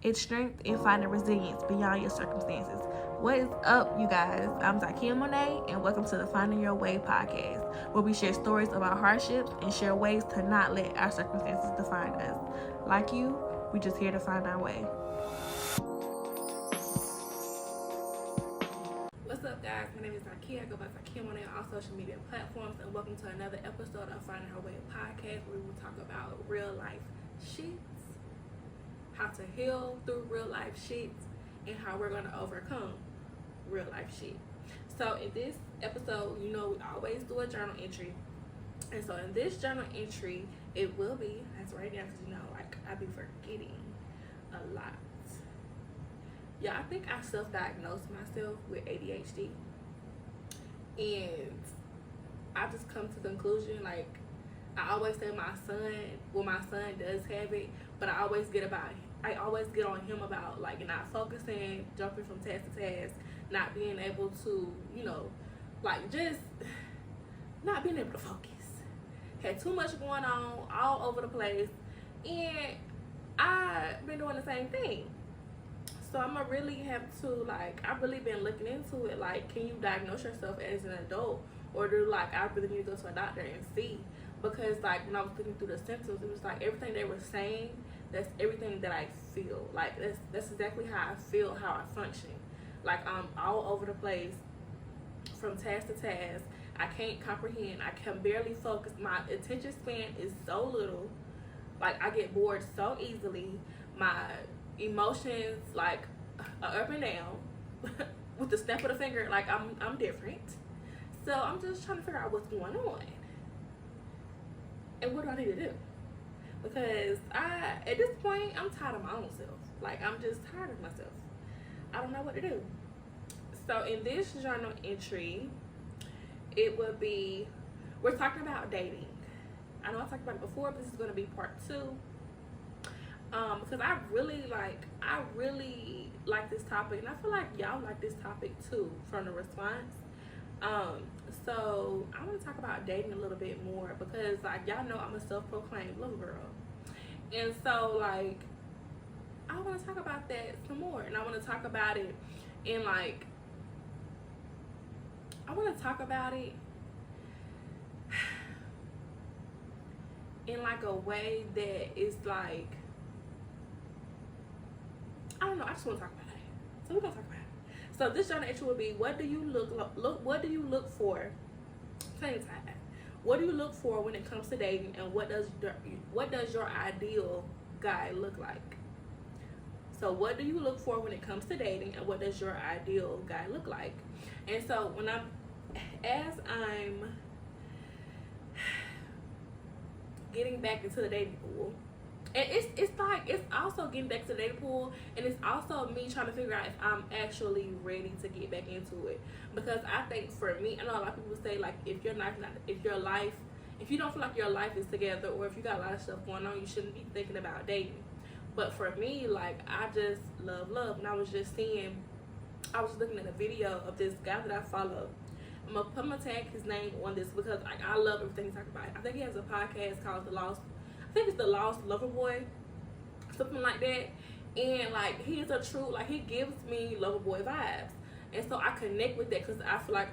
It's strength in finding resilience beyond your circumstances. What is up, you guys? I'm Zakia Monet, and welcome to the Finding Your Way podcast, where we share stories about hardships and share ways to not let our circumstances define us. Like you, we just here to find our way. What's up, guys? My name is Zakia. I go by Zakia Monet on all social media platforms, and welcome to another episode of Finding Her Way podcast, where we will talk about real life shit, how to heal through real life shit, and how we're going to overcome real life shit. So in this episode, we always do a journal entry. And so in this journal entry, it will be, that's right now, because I be forgetting a lot. Yeah, I think I self-diagnosed myself with ADHD. And I just come to the conclusion, I always say my son does have it, but I always get on him about not focusing, jumping from task to task, not being able to, just not being able to focus. Had too much going on all over the place, and I've been doing the same thing. So I'm gonna really have to I've really been looking into it. Can you diagnose yourself as an adult, or do I really need to go to a doctor and see? Because when I was looking through the symptoms, it was everything they were saying. That's everything that I feel. That's exactly how I feel, how I function. I'm all over the place, from task to task. I can't comprehend. I can barely focus. My attention span is so little. I get bored so easily. My emotions are up and down with the snap of the finger. I'm different. So I'm just trying to figure out what's going on and what do I need to do, because at this point I'm tired of my own self. I'm just tired of myself. I don't know what to do. So in this journal entry, it would be, we're talking about dating. I know I talked about it before, but this is going to be part 2. Because I really like this topic, and I feel like y'all like this topic too from the response. So I want to talk about dating a little bit more, because y'all know I'm a self-proclaimed lover girl, and so I want to talk about that some more, and I want to talk about it in a way that is I don't know. I just want to talk about it. So we're gonna talk about it. So this journal entry will be: what do you look for? Same time. What do you look for when it comes to dating, and what does your ideal guy look like? So what do you look for when it comes to dating, and what does your ideal guy look like? And so as I'm getting back into the dating pool, and it's also getting back to the dating pool, and it's also me trying to figure out if I'm actually ready to get back into it. Because I think for me, I know a lot of people say if you don't feel like your life is together, or if you got a lot of stuff going on, you shouldn't be thinking about dating. But for me, I just love, and I was looking at a video of this guy that I follow. I'm gonna tag his name on this, because I love everything he talks about. I think he has a podcast called The Lost Lover Boy, something like that. And he's a true, he gives me lover boy vibes, and so I connect with that, because I feel I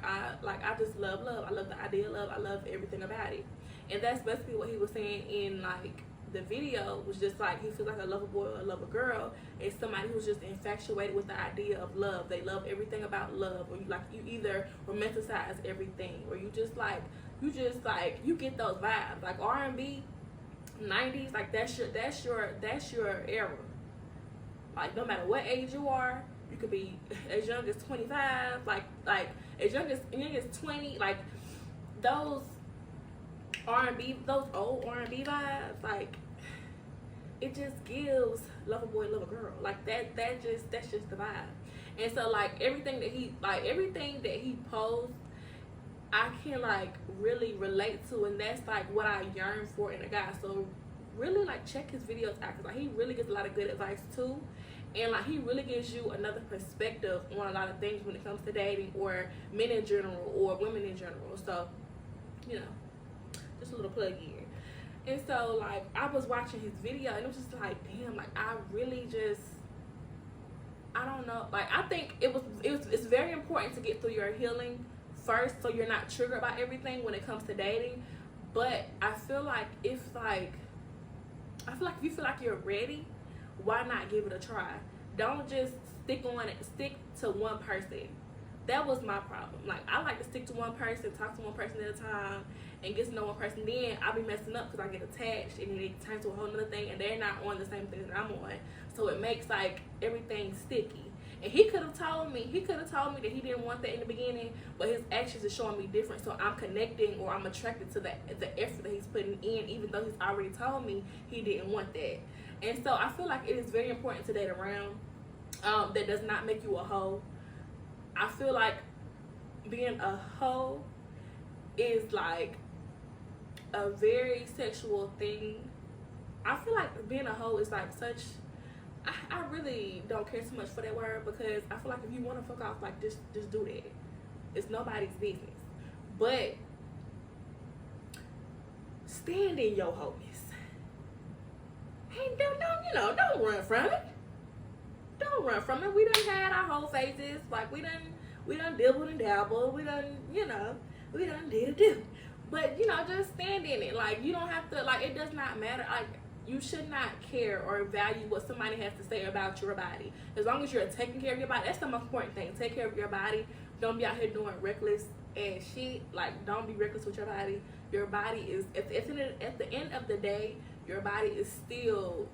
just love love. I love the idea of love. I love everything about it. And that's basically what he was saying in the video, was just he feels like a lover boy or a lover girl is somebody who's just infatuated with the idea of love. They love everything about love, or you either romanticize everything, or you get those vibes, R&B, 90s, that's your era. No matter what age you are, you could be as young as 25, as young as 20, those R&B, those old R&B vibes, it just gives lover boy, lover girl. That's just the vibe. And so everything that he posts, I can really relate to, and that's what I yearn for in a guy. So really check his videos out, because he really gives a lot of good advice too, and he really gives you another perspective on a lot of things when it comes to dating, or men in general, or women in general. So just a little plug here. And so I was watching his video, and it was just damn, I really just I don't know. Like, I think it's very important to get through your healing first, so you're not triggered by everything when it comes to dating. But I feel like if you feel like you're ready, why not give it a try? Don't just stick to one person. That was my problem. Like, I like to stick to one person, talk to one person at a time, and get to know one person. Then I'll be messing up because I get attached, and then it turns to a whole other thing, and they're not on the same thing that I'm on. So it makes like everything sticky. And he could have told me that he didn't want that in the beginning, but his actions are showing me different. So I'm connecting, or I'm attracted to the effort that he's putting in, even though he's already told me he didn't want that. And so I feel like it is very important to date around that does not make you a hoe. I feel like being a hoe is like a very sexual thing. I feel like being a hoe is like such, I really don't care too much for that word, because I feel like if you want to fuck off, like, just do that. It's nobody's business. But stand in your hoeness. Hey, don't run from it. Don't run from it. We done had our whole phases. Like, we done dibbled and dabbled. We done did do. But, just stand in it. Like, you don't have to, like, it does not matter. Like, you should not care or value what somebody has to say about your body. As long as you're taking care of your body, that's the most important thing. Take care of your body. Don't be out here doing reckless ass shit. Like, don't be reckless with your body. Your body is, at the end of the day, your body is still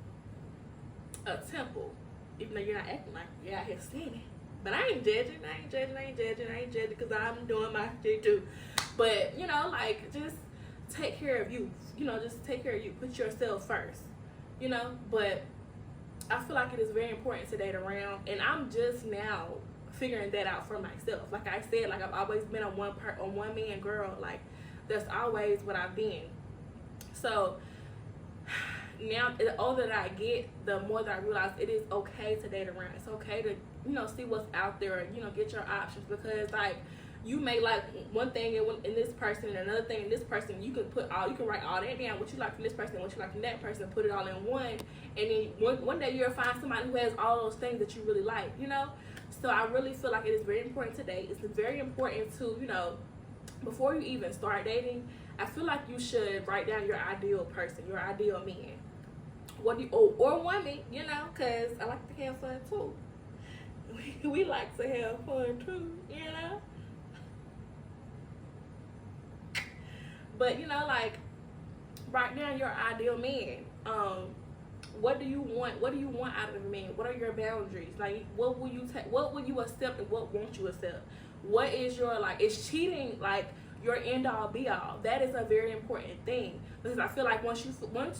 a temple. Even though you're not acting like you're out here sinning. But I ain't judging because I'm doing my shit too. But, like, just take care of you. Just take care of you. Put yourself first. But I feel like it is very important to date around. And I'm just now figuring that out for myself. Like I said, like, I've always been a one man girl. Like, that's always what I've been. So now, the older that I get, the more that I realize it is okay to date around. It's okay to, see what's out there, get your options, because, like, you may like one thing in this person and another thing in this person. You can write all that down, what you like from this person, what you like from that person, put it all in one, and then one day you'll find somebody who has all those things that you really like, So I really feel like it is very important to date. It's very important to, before you even start dating, I feel like you should write down your ideal person, your ideal man. Or woman, because I like to have fun too. We like to have fun too, But like, write down your ideal man. What do you want? What do you want out of a man? What are your boundaries? Like, what will you accept and what won't you accept? What is your, like, is cheating like your end all be all? That is a very important thing, because I feel like once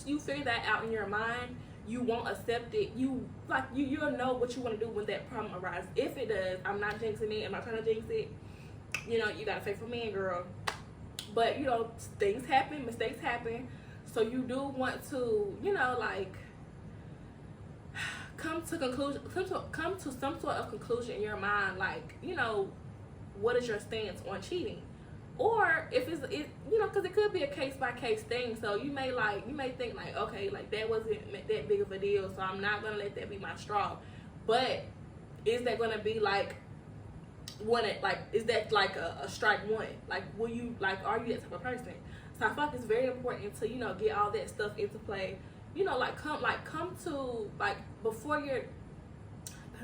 you figure that out in your mind, you won't accept it. You'll know what you want to do when that problem arises. If it does, I'm not jinxing it. I'm not trying to jinx it. You got a faithful man, girl. But things happen, mistakes happen. So you do want to, like, come to some sort of conclusion in your mind. Like, what is your stance on cheating? Or if because it could be a case by case thing. So you may think like, okay, like, that wasn't that big of a deal, so I'm not gonna let that be my straw. But is that gonna be like is that like a strike one? Like, will you, like, are you that type of person? So I feel like it's very important to get all that stuff into play. Come to, like, before you're.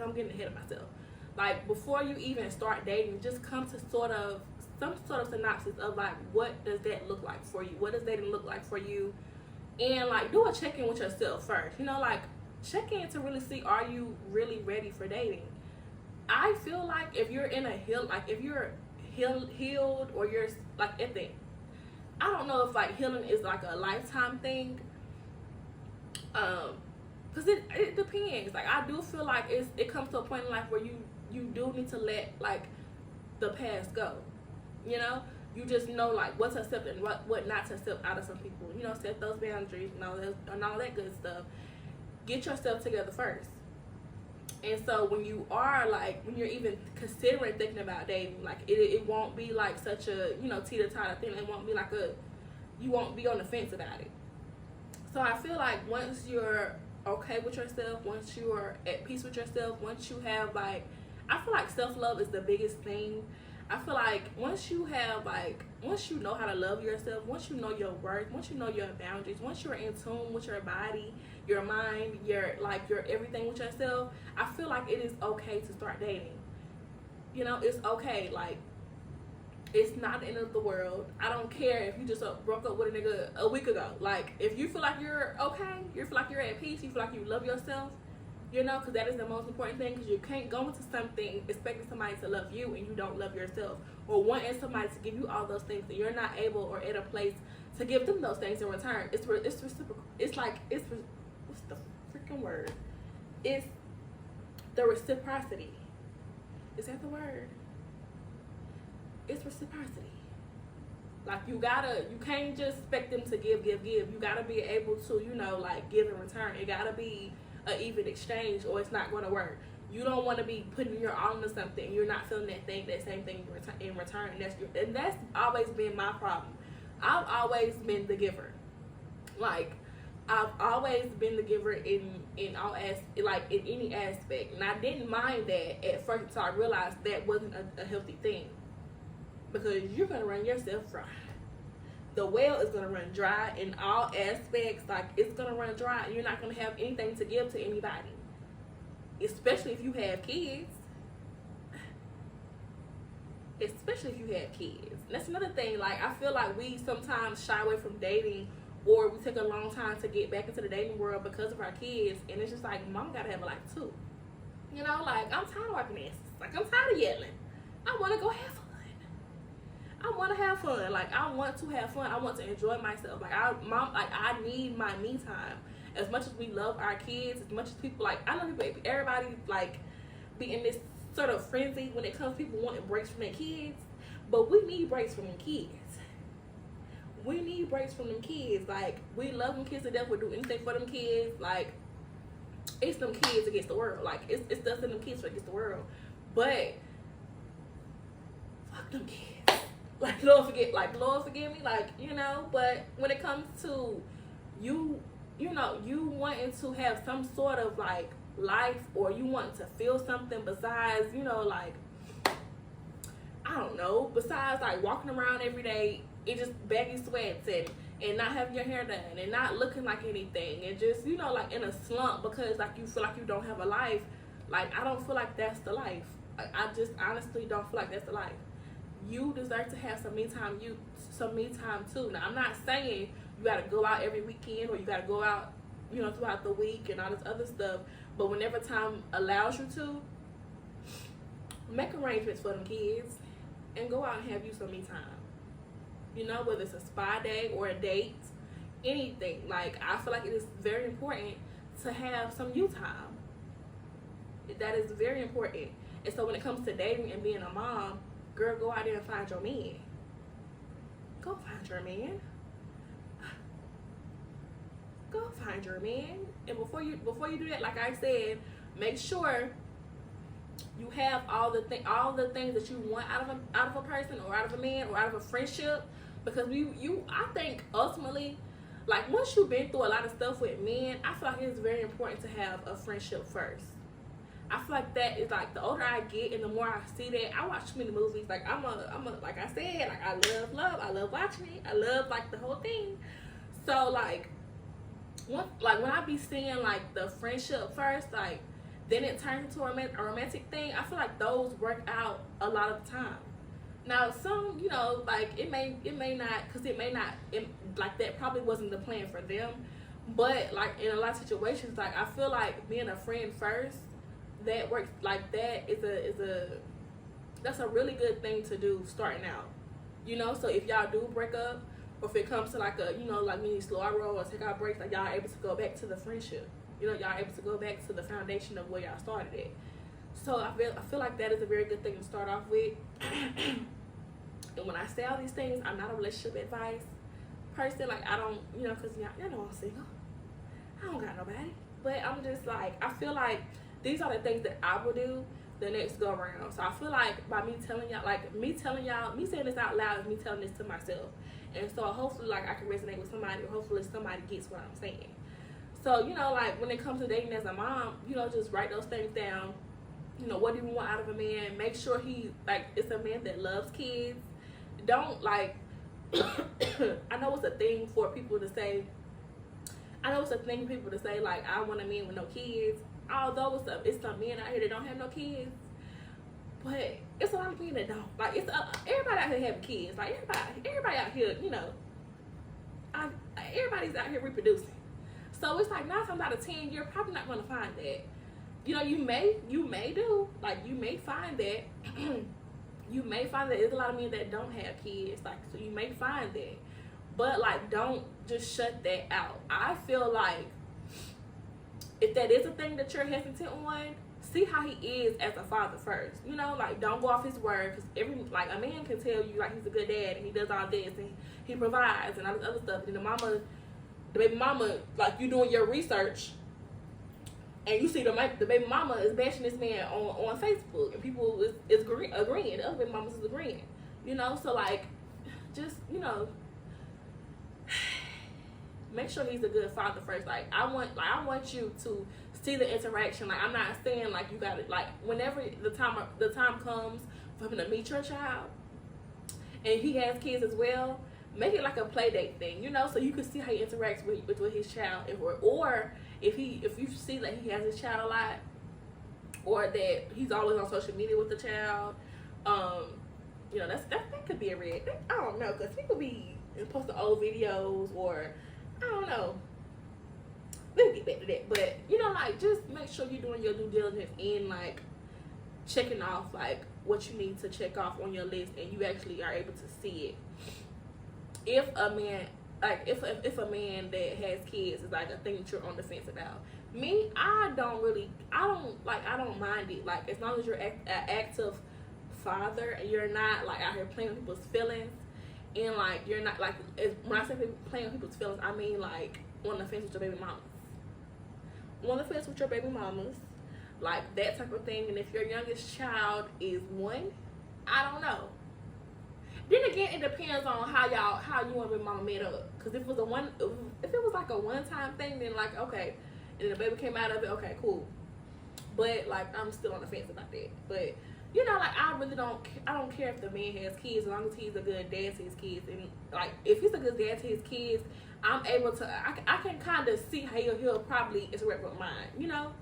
I'm getting ahead of myself. Like, before you even start dating, just come to some sort of synopsis of, like, what does that look like for you? What does dating look like for you? And, like, do a check-in with yourself first. Like, check in to really see, are you really ready for dating? I feel like if you're in a if you're healed, or you're, like, I don't know if, like, healing is, like, a lifetime thing. Because it depends. Like, I do feel like it comes to a point in life where you do need to let, like, the past go. You just know, like, what to accept and what not to accept out of some people. Set those boundaries and all that good stuff. Get yourself together first. And so when you're even considering thinking about dating, like, it won't be like such a, teeter-totter thing. It won't be like you won't be on the fence about it. So I feel like once you're okay with yourself, once you are at peace with yourself, once you have like, I feel like self-love is the biggest thing. I feel like once you know how to love yourself, once you know your worth, once you know your boundaries, once you're in tune with your body, your mind, your everything with yourself, I feel like it is okay to start dating. You know, it's okay. Like, it's not the end of the world. I don't care if you just broke up with a nigga a week ago. Like, if you feel like you're okay, you feel like you're at peace, you feel like you love yourself, you know, because that is the most important thing. Because you can't go into something expecting somebody to love you and you don't love yourself, or wanting somebody to give you all those things and you're not able or at a place to give them those things in return. It's reciprocal. It's like, what's the freaking word? It's the reciprocity. Is that the word? It's reciprocity. Like, you can't just expect them to give. You gotta be able to, you know, like, give in return. It gotta be an even exchange, or it's not gonna work. You don't want to be putting your all into something, you're not feeling that same thing in return. And that's always been my problem. I've always been the giver. Like, I've always been the giver in all like in any aspect, and I didn't mind that at first until I realized that wasn't a healthy thing. Because you're going to run yourself dry. The well is going to run dry in all aspects. Like, it's going to run dry, and you're not going to have anything to give to anybody. Especially if you have kids. Especially if you have kids. And that's another thing. Like, I feel like we sometimes shy away from dating, or we take a long time to get back into the dating world because of our kids. And it's just like, mom got to have a life too. You know, like, I'm tired of wiping asses. Like, I'm tired of yelling. I want to go have fun. I want to have fun. Like, I want to have fun. I want to enjoy myself. Like, I need my me time. As much as we love our kids, as much as people, like, I know people, everybody, like, be in this sort of frenzy when it comes to people wanting breaks from their kids. But we need breaks from them kids. We need breaks from them kids. Like, we love them kids to death. We'll do anything for them kids. Like, it's them kids against the world. Like, it's us and them kids against the world. But fuck them kids. Like, Lord forgive me, like, you know. But when it comes to you know, you wanting to have some sort of, like, life, or you want to feel something besides, you know, like, I don't know, besides, like, walking around every day in just baggy sweats and not having your hair done and not looking like anything, and just, you know, like, in a slump because, like, you feel like you don't have a life. Like, I don't feel like that's the life. Like, I just honestly don't feel like that's the life. You deserve to have some me time too. Now, I'm not saying you gotta go out every weekend, or you gotta go out, you know, throughout the week and all this other stuff. But whenever time allows you to, make arrangements for them kids and go out and have you some me time. You know, whether it's a spa day or a date, anything. Like, I feel like it is very important to have some you time. That is very important. And so when it comes to dating and being a mom, girl, go out there and find your man. Go find your man. Go find your man. And before you do that, like I said, make sure you have all the things that you want out of a person, or out of a man, or out of a friendship. Because I think ultimately, like, once you've been through a lot of stuff with men, I feel like it's very important to have a friendship first. I feel like that is, like, the older I get and the more I see that, I watch too many movies. Like, I'm a like I said, like, I love, I love watching it. I love, like, the whole thing. So, like, when I be seeing, like, the friendship first, like, then it turns into a romantic thing, I feel like those work out a lot of the time. Now, some, you know, like, it may not, like, that probably wasn't the plan for them. But, like, in a lot of situations, like, I feel like being a friend first, that works, like, that's a really good thing to do starting out. You know, so if y'all do break up, or if it comes to, like, a, you know, like, we need to slow our roll or take our breaks, like, y'all able to go back to the friendship. You know, y'all able to go back to the foundation of where y'all started at. So I feel like that is a very good thing to start off with. And when I say all these things, I'm not a relationship advice person. Like, I don't, you know, because y'all know I'm single. I don't got nobody. But I'm just like, I feel like these are the things that I will do the next go around. So I feel like by me telling y'all, like, me saying this out loud is me telling this to myself. And so hopefully, like, I can resonate with somebody, or hopefully somebody gets what I'm saying. So, you know, like when it comes to dating as a mom, you know, just write those things down. You know, what do you want out of a man? Make sure he, like, it's a man that loves kids. Don't, like, I know it's a thing for people to say, like, I want a man with no kids. Although it's some men out here that don't have no kids. But it's a lot of men that don't. Like, everybody out here having kids. Like, everybody out here, you know, everybody's out here reproducing. So it's like 9 times out of 10, you're probably not going to find that. You know, you may do. Like, you may find that. You may find that there's a lot of men that don't have kids. Like, so you may find that. But, like, don't just shut that out. I feel like if that is a thing that you're hesitant on, see how he is as a father first. You know, like, don't go off his word. Because a man can tell you, like, he's a good dad and he does all this and he provides and all this other stuff. And the baby mama, like, you doing your research and you see the baby mama is bashing this man on Facebook and people is agreeing. The other baby mamas is agreeing. You know, so, like, just, you know, make sure he's a good father first. Like, I want you to see the interaction. Like, I'm not saying, like, you got it. Like, whenever the time comes for him to meet your child and he has kids as well, make it like a play date thing, you know, so you can see how he interacts with his child. Or if you see that he has his child a lot, or that he's always on social media with the child, you know, that could be a red. I don't know, because people be posting old videos, or I don't know. We'll get back to that. But, you know, like, just make sure you're doing your due diligence and, like, checking off, like, what you need to check off on your list, and you actually are able to see it. If a man, like, if a man that has kids is, like, a thing that you're on the fence about. Me, I don't mind it. Like, as long as you're an active father and you're not, like, out here playing with people's feelings, and, like, you're not, like, when I say playing with people's feelings, I mean, like, on the fence with your baby mamas. On the fence with your baby mamas, like, that type of thing. And if your youngest child is 1, I don't know. Then again, it depends on how you and baby mama met up. Because if it was like a one-time thing, then, like, okay, and the baby came out of it, okay, cool. But, like, I'm still on the fence about that. But, you know, like, I don't care if the man has kids, as long as he's a good dad to his kids. And, like, if he's a good dad to his kids, I'm able to, I can kind of see how he'll probably interact with mine, you know?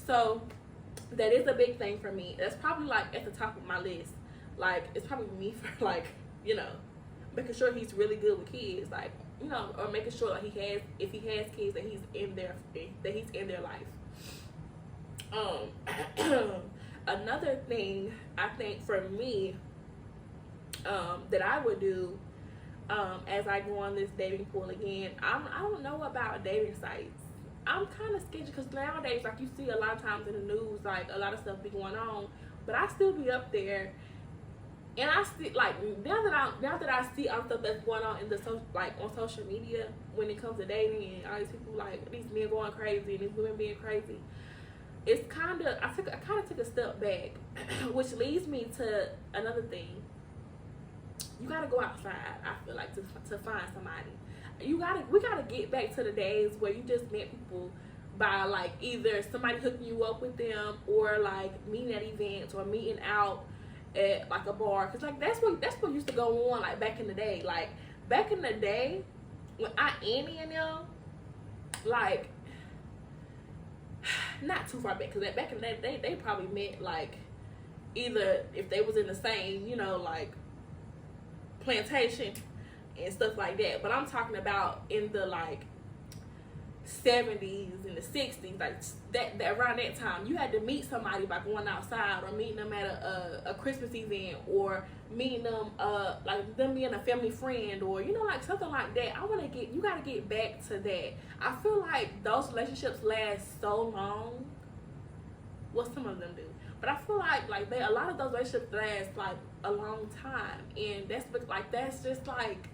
So, that is a big thing for me. That's probably, like, at the top of my list. Like, it's probably me for, like, you know, making sure he's really good with kids. Like, you know, or making sure, like, if he has kids, that he's in their life. Another thing I think for me that I would do as I go on this dating pool again, I don't know about dating sites. I'm kind of sketchy because nowadays, like, you see a lot of times in the news, like, a lot of stuff be going on, but I still be up there, and I see, like, now that I see all stuff that's going on on social media when it comes to dating, and all these people, like, these men going crazy and these women being crazy. It's I kind of took a step back, which leads me to another thing. You gotta go outside, I feel like, to find somebody. We gotta get back to the days where you just met people by, like, either somebody hooking you up with them, or, like, meeting at events, or meeting out at, like, a bar. Cause, like, that's what used to go on, like, back in the day. Like, back in the day when Annie and them, like, not too far back, because back in the day, they probably met, like, either if they was in the same, you know, like, plantation and stuff like that. But I'm talking about in the, like, 70s and the 60s, like, that around that time, you had to meet somebody by going outside, or meeting them at a Christmas event, or meeting them, like, them being a family friend, or, you know, like, something like that. You gotta get back to that. I feel like those relationships last so long. Well, some of them do, but I feel like a lot of those relationships last, like, a long time, and that's just, like,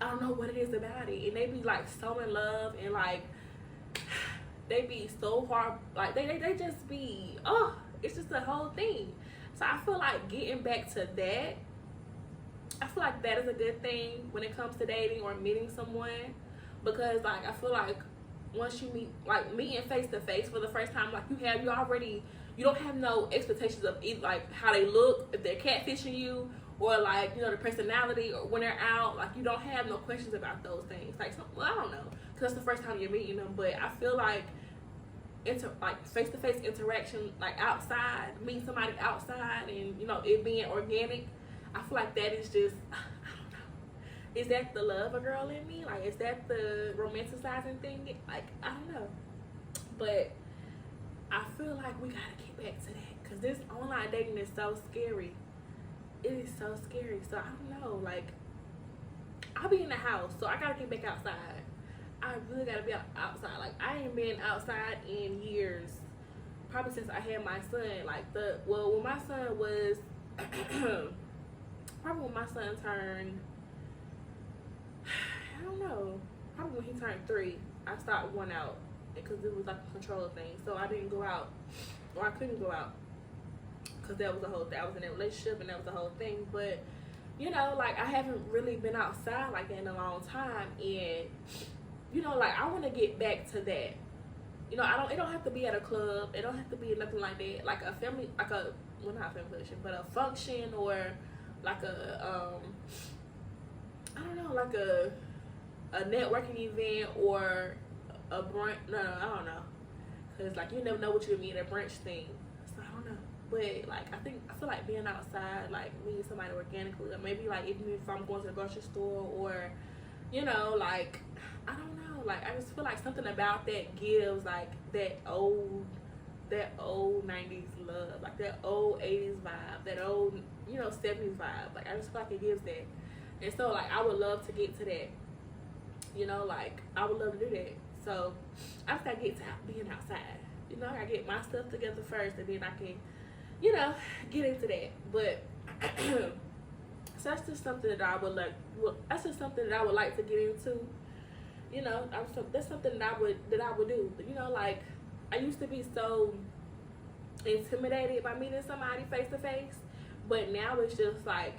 I don't know what it is about it, and they be, like, so in love, and, like, they be so hard, like, they just be, oh, it's just the whole thing. So I feel like getting back to that, I feel like that is a good thing when it comes to dating or meeting someone, because, like, I feel like once you meet, like meeting face to face for the first time, like you don't have no expectations of either, like how they look, if they're catfishing you, or like, you know, the personality, or when they're out, like you don't have no questions about those things. Like, well, I don't know, because that's the first time you're meeting them. But I feel like like face-to-face interaction, like outside, meeting somebody outside, and you know, it being organic, I feel like that is just, I don't know, is that the love a girl in me? Like, is that the romanticizing thing? Like, I don't know. But I feel like we gotta get back to that, because this online dating is so scary. It is so scary. So I don't know, like, I'll be in the house, so I gotta get back outside. I really gotta be outside. Like, I ain't been outside in years, probably since I had my son. Like, when my son was probably when my son turned, I don't know, probably when he turned 3, I stopped going out, because it was like a control thing. So I didn't go out, or I couldn't go out, because that was the whole thing. I was in a relationship, and that was the whole thing. But you know, like, I haven't really been outside like that in a long time, and you know, like, I want to get back to that. You know, it don't have to be at a club. It don't have to be nothing like that. Like a family, like well, not a family function, but a function, or like I don't know, like a networking event, or a brunch. No, I don't know. Cause like, you never know what you meet at a brunch thing. So I don't know. But like, I feel like being outside, like meeting somebody organically, or maybe like even if I'm going to the grocery store, or you know, like, I don't know. Like, I just feel like something about that gives like that old 90s love, like that old 80s vibe, that old, you know, 70s vibe. Like, I just feel like it gives that. And so like, I would love to get to that. You know, like, I would love to do that. So I just gotta get to being outside. You know, I gotta get my stuff together first, and then I can, you know, get into that. But so that's just something that I would like. Well, that's just something that I would like to get into. You know, that's something that I would do. But you know, like, I used to be so intimidated by meeting somebody face to face, but now it's just like,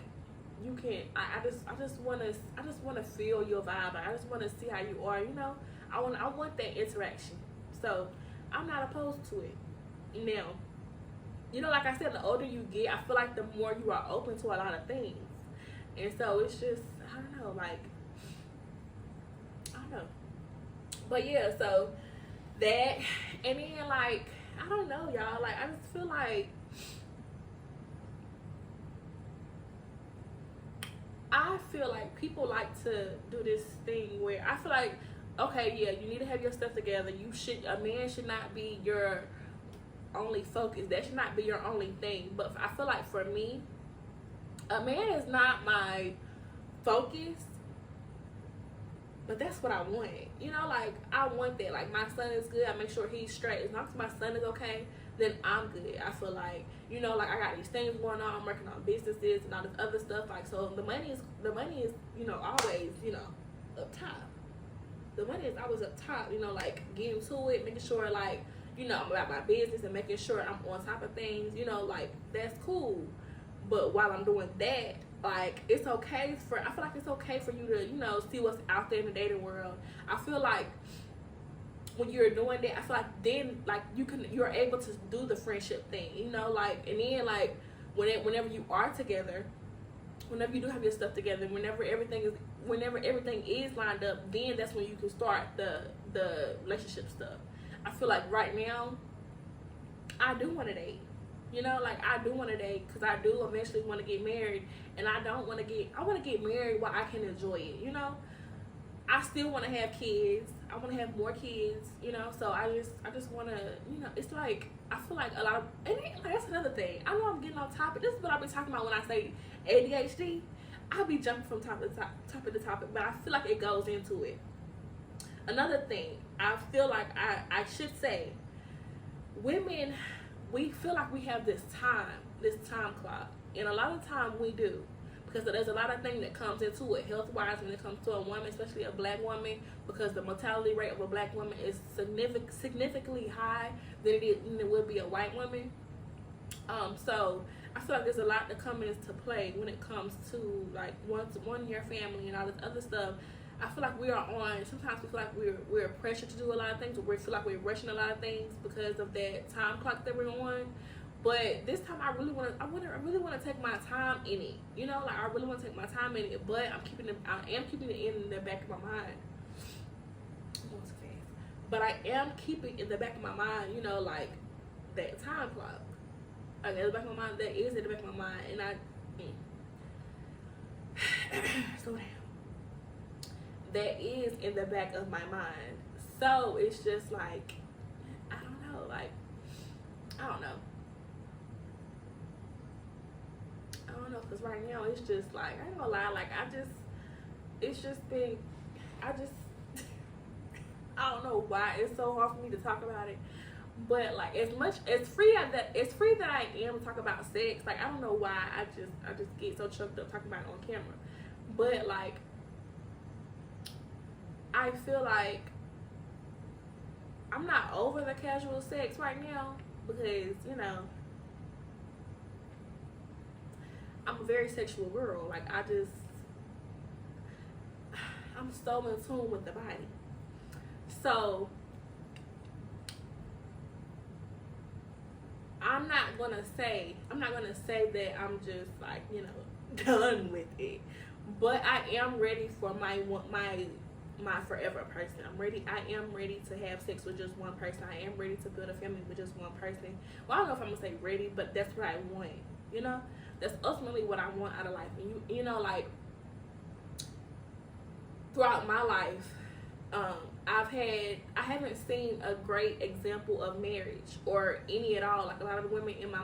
you can. I just wanna feel your vibe. I just wanna see how you are. You know, I want that interaction. So I'm not opposed to it. Now, you know, like I said, the older you get, I feel like the more you are open to a lot of things. And so it's just, I don't know, like, I don't know. But yeah, so that, and then like, I don't know, y'all, like, I just feel like, people like to do this thing where I feel like, okay, yeah, you need to have your stuff together. A man should not be your only focus. That should not be your only thing. But I feel like for me, a man is not my focus, but that's what I want. You know, like, I want that. Like, my son is good, I make sure he's straight. As long as my son is okay, then I'm good. I feel like, you know, like, I got these things going on. I'm working on businesses and all this other stuff. Like, so the money is, you know, always, you know, up top. The money is always up top, you know, like, getting to it, making sure, like, you know, I'm about my business and making sure I'm on top of things, you know, like, that's cool. But while I'm doing that, like, I feel like it's okay for you to, you know, see what's out there in the dating world. I feel like when you're doing that, I feel like then, like, you're able to do the friendship thing, you know, like, and then, like, whenever you are together, whenever you do have your stuff together, whenever everything is lined up, then that's when you can start the relationship stuff. I feel like right now, I do want to date. You know, like, I do want to date, because I do eventually want to get married, and I want to get married while I can enjoy it, you know. I still want to have kids. I want to have more kids, you know. So I just want to, you know, it's like, I feel like a lot of, and like, that's another thing. I know I'm getting off topic. This is what I be talking about when I say ADHD. I'll be jumping from topic to topic, but I feel like it goes into it. Another thing, I feel like I should say, women, we feel like we have this time clock, and a lot of time we do, because there's a lot of things that comes into it health-wise when it comes to a woman, especially a black woman, because the mortality rate of a black woman is significantly high than it would be a white woman. So I feel like there's a lot that comes into play when it comes to, like, one year family and all this other stuff. I feel like we are on. Sometimes we feel like we're pressured to do a lot of things, or we feel like we're rushing a lot of things because of that time clock that we're on. But this time, I really want to take my time in it. You know, like I really want to take my time in it. But I am keeping it in the back of my mind. I'm going too fast. But I am keeping in the back of my mind. You know, like that time clock. Like in the back of my mind, that is in the back of my mind, and I slow down. That is in the back of my mind. So it's just like, I don't know, like, I don't know. Because right now it's just like, I ain't gonna lie, like, it's just been, I don't know why it's so hard for me to talk about it. But like, as free that I am to talk about sex, like, I don't know why I just get so choked up talking about it on camera. But like, I feel like I'm not over the casual sex right now because, you know, I'm a very sexual girl. Like, I'm so in tune with the body. So I'm not gonna say that I'm just like, you know, done with it. But I am ready for my forever person. I am ready to have sex with just one person. I am ready to build a family with just one person. Well, I don't know if I'm gonna say ready, but that's what I want. You know, that's ultimately what I want out of life. And you know, like, throughout my life, I haven't seen a great example of marriage or any at all. Like, a lot of women in a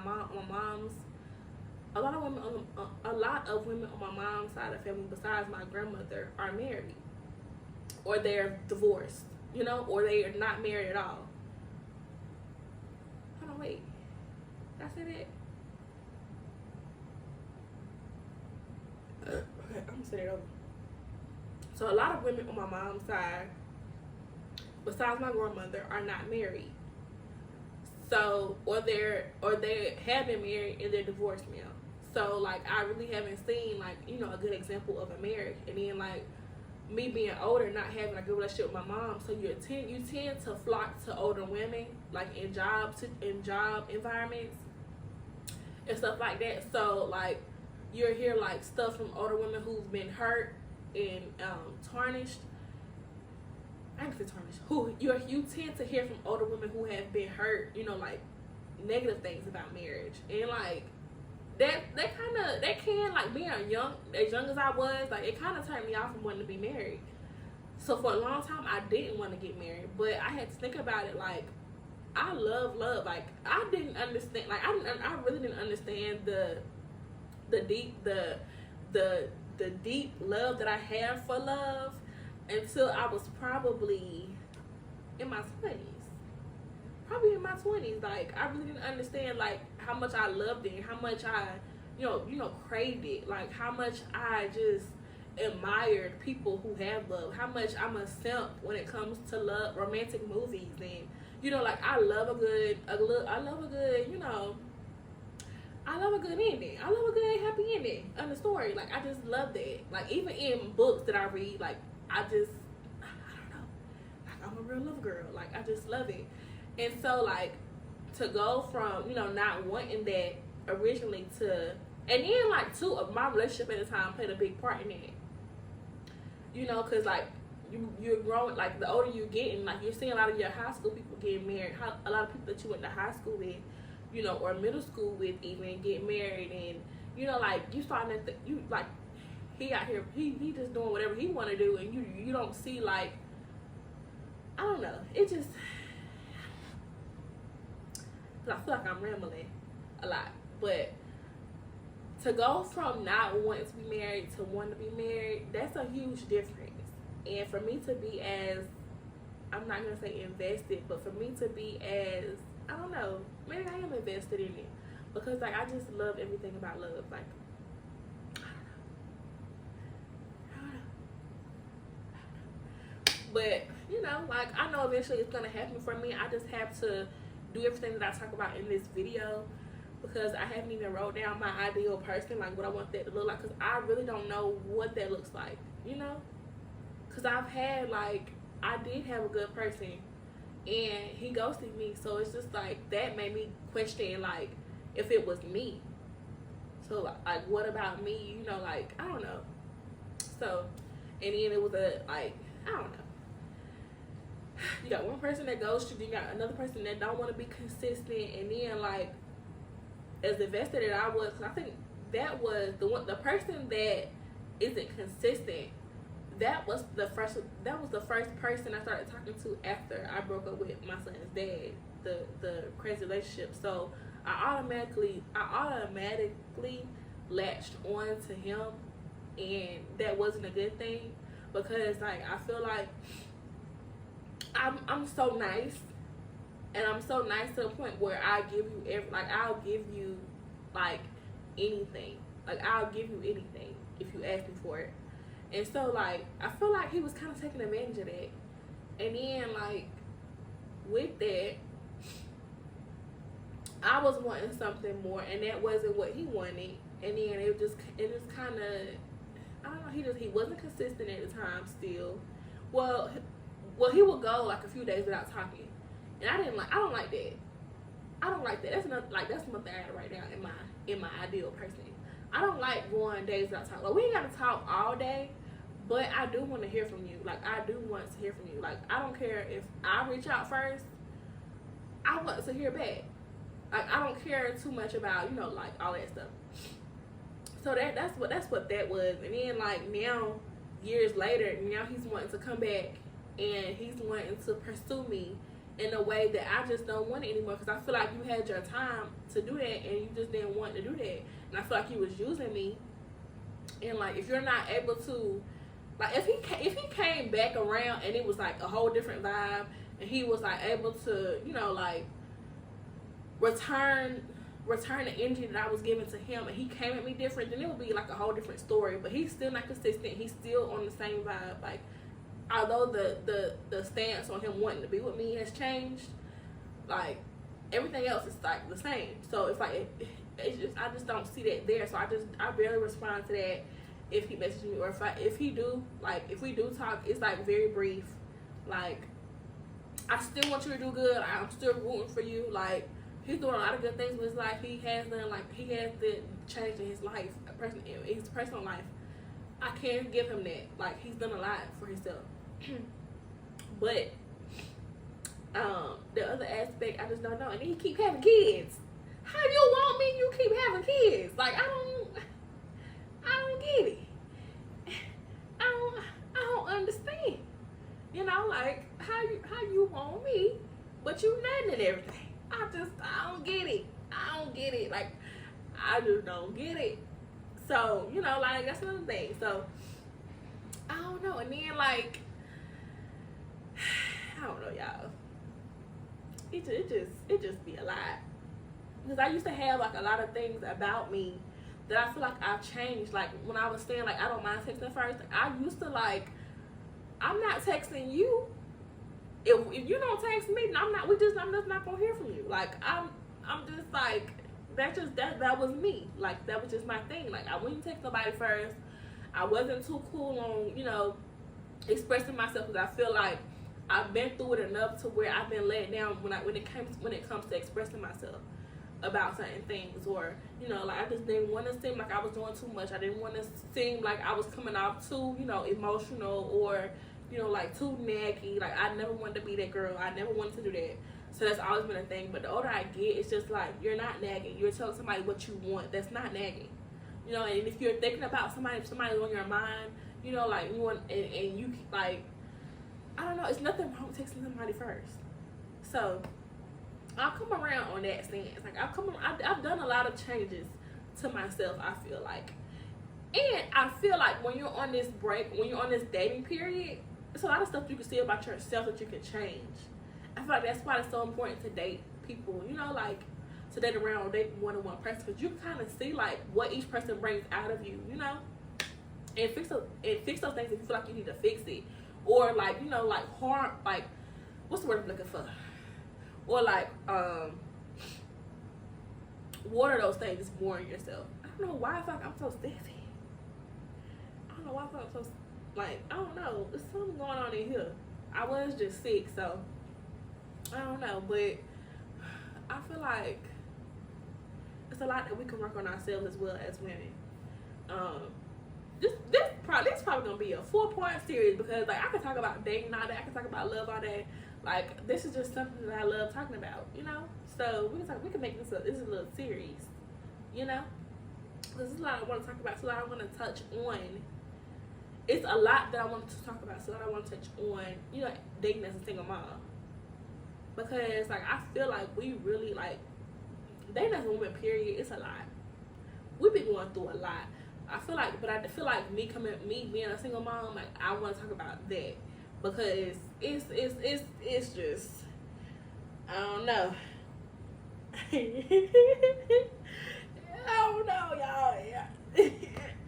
lot of women on my mom's side of the family, besides my grandmother, are married, or they're divorced, you know, or they are not married at all. Hold on, wait. Did I say that? Okay, I'm gonna say it over. So a lot of women on my mom's side, besides my grandmother, are not married. So, or they have been married and they're divorced now. So like, I really haven't seen, like, you know, a good example of a marriage. And then, like, me being older, not having a good relationship with my mom, so you tend to flock to older women, like in job environments and stuff like that. So like, you'll hear like stuff from older women who've been hurt and tarnished. I ain't gonna say tarnished. You tend to hear from older women who have been hurt, you know, like negative things about marriage. And like, that can, like, being as young as I was, like, it kind of turned me off from wanting to be married. So for a long time, I didn't want to get married, but I had to think about it. Like, I love love. Like, I didn't understand. Like, I really didn't understand the deep love that I have for love until I was probably in my 20s. Like, I really didn't understand, like, how much I loved it, how much I, you know, craved it, like, how much I just admired people who have love, how much I'm a simp when it comes to love, romantic movies, and, you know, like, I love a good, you know, I love a good ending. I love a good happy ending on the story. Like, I just love that. Like, even in books that I read, like, I don't know. Like, I'm a real love girl. Like, I just love it. And so, like, to go from, you know, not wanting that originally to, and then, like, too, my relationship at the time played a big part in that. You know, because, like, you're growing, like, the older you're getting, like, you're seeing a lot of your high school people getting married, a lot of people that you went to high school with, you know, or middle school with even, get married, and, you know, like, you starting to, you, like, he out here, he just doing whatever he want to do, and you don't see, like, I don't know, it just, I feel like I'm rambling a lot, but to go from not wanting to be married to wanting to be married, that's a huge difference. And for me to be as, I'm not going to say invested, but for me to be as, I don't know, maybe I am invested in it, because, like, I just love everything about love. Like, I don't know. But, you know, like, I know eventually it's going to happen for me. I just have to do everything that I talk about in this video, because I haven't even wrote down my ideal person, like what I want that to look like, because I really don't know what that looks like, you know? Because I've had, like, I did have a good person, and he ghosted me. So it's just like, that made me question, like, if it was me. So, like, what about me? You know, like, I don't know. So, and then it was I don't know. You got one person that ghosts you, you got another person that don't want to be consistent, and then, like, as invested as I was, cause I think that was the person that isn't consistent. That was the first person I started talking to after I broke up with my son's dad. The crazy relationship. So I automatically latched on to him, and that wasn't a good thing, because, like, I feel like I'm so nice, and I'm so nice to the point where I give you I'll give you, like, anything. Like, I'll give you anything if you ask me for it. And so, like, I feel like he was kind of taking advantage of that. And then, like, with that, I was wanting something more, and that wasn't what he wanted. And then it just kind of, I don't know, he wasn't consistent at the time still. Well, he would go, like, a few days without talking. And I don't like that. I don't like that. That's something I right now in my ideal person. I don't like going days without talking. Like, we ain't got to talk all day, but I do want to hear from you. Like, I do want to hear from you. Like, I don't care if I reach out first. I want to hear back. Like, I don't care too much about, you know, like, all that stuff. So that's what that was. And then, like, now, years later, now he's wanting to come back, and he's wanting to pursue me in a way that I just don't want it anymore, because I feel like you had your time to do that, and you just didn't want to do that. And I feel like he was using me. And, like, if you're not able to, like, if he came back around and it was, like, a whole different vibe, and he was, like, able to, you know, like, return the energy that I was giving to him, and he came at me different, then it would be, like, a whole different story. But he's still not consistent. He's still on the same vibe. Like, although the stance on him wanting to be with me has changed, like, everything else is, like, the same. So it's like, I just don't see that there. So I barely respond to that if he messages me, or if we do talk, it's, like, very brief. Like, I still want you to do good. I'm still rooting for you. Like, he's doing a lot of good things with his life. He has the change in his life, his personal life. I can't give him that. Like, he's done a lot for himself. But the other aspect, I just don't know. And then he keep having kids. How you want me? You keep having kids. Like, I don't get it. I don't understand. You know, like, how you want me, but you nothing and everything. I don't get it. I don't get it. Like, I just don't get it. So, you know, like, that's another thing. So, I don't know. And then, like, I don't know, y'all. It just be a lot. Because I used to have, like, a lot of things about me that I feel like I've changed. Like, when I was saying, like, I don't mind texting first, I used to, like, I'm not texting you. If you don't text me, I'm just not gonna hear from you. Like, I'm just like, that was me. Like, that was just my thing. Like, I wouldn't text nobody first. I wasn't too cool on, you know, expressing myself, because I feel like I've been through it enough to where I've been let down when it comes to expressing myself about certain things. Or, you know, like, I just didn't want to seem like I was doing too much. I didn't want to seem like I was coming off too, you know, emotional, or, you know, like, too naggy. Like, I never wanted to be that girl. I never wanted to do that. So that's always been a thing. But the older I get, it's just like, you're not nagging. You're telling somebody what you want. That's not nagging. You know, and if you're thinking about somebody's on your mind, you know, like, you want, and you, like, I don't know, it's nothing wrong with texting somebody first. So I'll come around on that stance. Like, I've done a lot of changes to myself, I feel like. And I feel like when you're on this break, when you're on this dating period, there's a lot of stuff you can see about yourself that you can change. I feel like that's why it's so important to date people, you know, like, to date around or date more than one person, because you can kind of see, like, what each person brings out of you, you know, and fix those things if you feel like you need to fix it, or, like, you know, like, harm, like, what's the word I'm looking for, or, like, water those things more in yourself. I don't know why I feel like I'm so stiffy. I don't know why I feel like I'm so Like, I don't know. There's something going on in here. I was just sick, so I don't know. But I feel like it's a lot that we can work on ourselves as well as women. This probably gonna be a 4-part series, because like I can talk about dating all day, I can talk about love all day. Like, this is just something that I love talking about, you know. So we can make this a little series, you know. This is a lot I want to talk about. So I want to touch on. It's a lot that I want to talk about. So I want to touch on, you know, dating as a single mom, because like I feel like we really like dating as a woman. Period. It's a lot. We've been going through a lot. I feel like me being a single mom, like I want to talk about that, because it's just, I don't know. I don't know, y'all.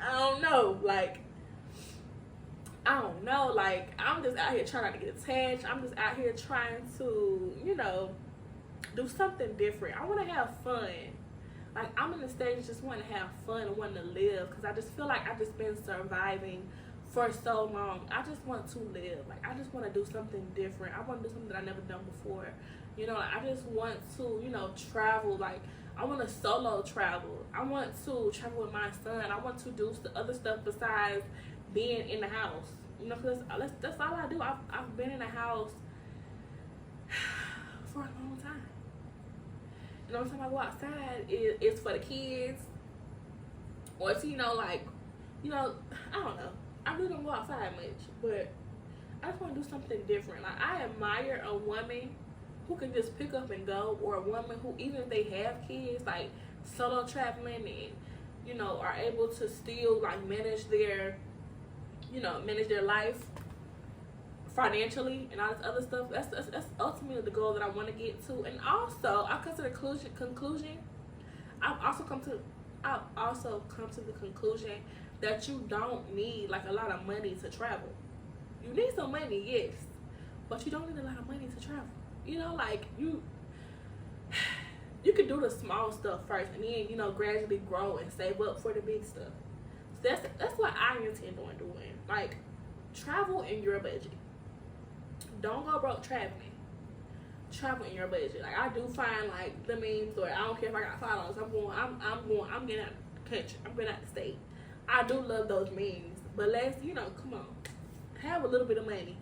I don't know. Like, I don't know. Like, I'm just out here trying not to get attached. I'm just out here trying to, you know, do something different. I want to have fun. Like, I'm in the stage just wanting to have fun and wanting to live, because I just feel like I've just been surviving for so long. I just want to live. Like, I just want to do something different. I want to do something that I've never done before. You know, like, I just want to, you know, travel. Like, I want to solo travel. I want to travel with my son. I want to do other stuff besides being in the house. You know, because that's all I do. I've been in the house for a long time. And the only time I go outside is for the kids, or to, you know, like, you know, I don't know. I really don't go outside much, but I just want to do something different. Like, I admire a woman who can just pick up and go, or a woman who, even if they have kids, like solo traveling and, you know, are able to still like manage their life financially and all this other stuff. That's ultimately the goal that I want to get to. And also, I come to the conclusion. I've also come to the conclusion that you don't need like a lot of money to travel. You need some money, yes, but you don't need a lot of money to travel. You know, like you can do the small stuff first, and then, you know, gradually grow and save up for the big stuff. So that's what I intend on doing. Like, travel in your budget. Don't go broke traveling. Travel in your budget. Like, I do find like the memes, or I don't care if I got $5. I'm getting out of the country. I'm getting out of the state. I do love those memes, but let's, you know, come on, have a little bit of money.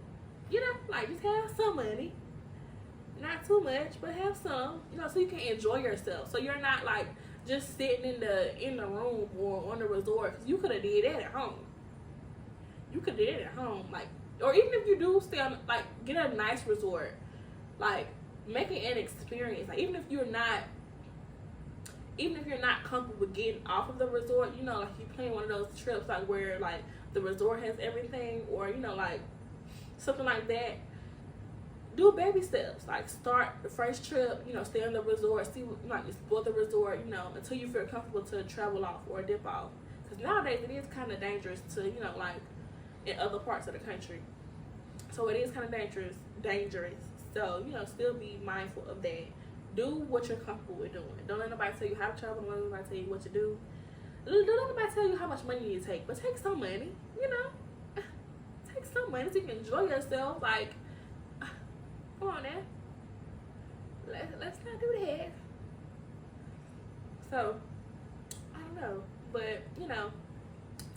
You know, like, just have some money. Not too much, but have some, you know, so you can enjoy yourself. So you're not like just sitting in the room or on the resort, because you could have did that at home. You could have did it at home, like, or even if you do stay on, like, get a nice resort, like, make it an experience. Like, even if you're not comfortable with getting off of the resort, you know, like, you plan one of those trips like where like the resort has everything, or, you know, like something like that. Do baby steps. Like, start the first trip, you know, stay on the resort, see, like, explore the resort, you know, until you feel comfortable to travel off or dip off. Because nowadays it is kind of dangerous to, you know, like, in other parts of the country. So it is kind of dangerous. So, you know, still be mindful of that. Do what you're comfortable with doing. Don't let nobody tell you how to travel. Don't let nobody tell you what to do. Don't let nobody tell you how much money you take. But take some money, you know. Take some money so you can enjoy yourself. Like, come on now. Let's not do that. So, I don't know. But, you know,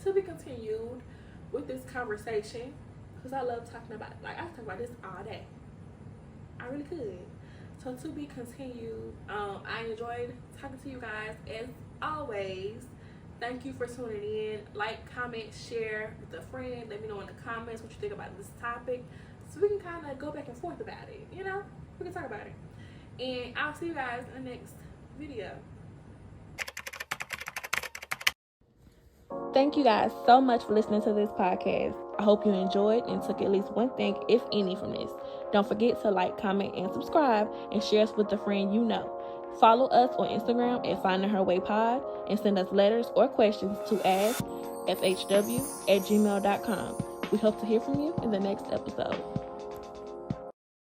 to be continued with this conversation, because I love talking about, like, I could talk about this all day. I really could. So, to be continued, I enjoyed talking to you guys as always. Thank you for tuning in. Like, comment, share with a friend. Let me know in the comments what you think about this topic, so we can kind of go back and forth about it, you know? We can talk about it. And I'll see you guys in the next video. Thank you guys so much for listening to this podcast. I hope you enjoyed and took at least one thing, if any, from this. Don't forget to like, comment, and subscribe, and share us with a friend you know. Follow us on Instagram at findingherwaypod, and send us letters or questions to askfhw@gmail.com. We hope to hear from you in the next episode.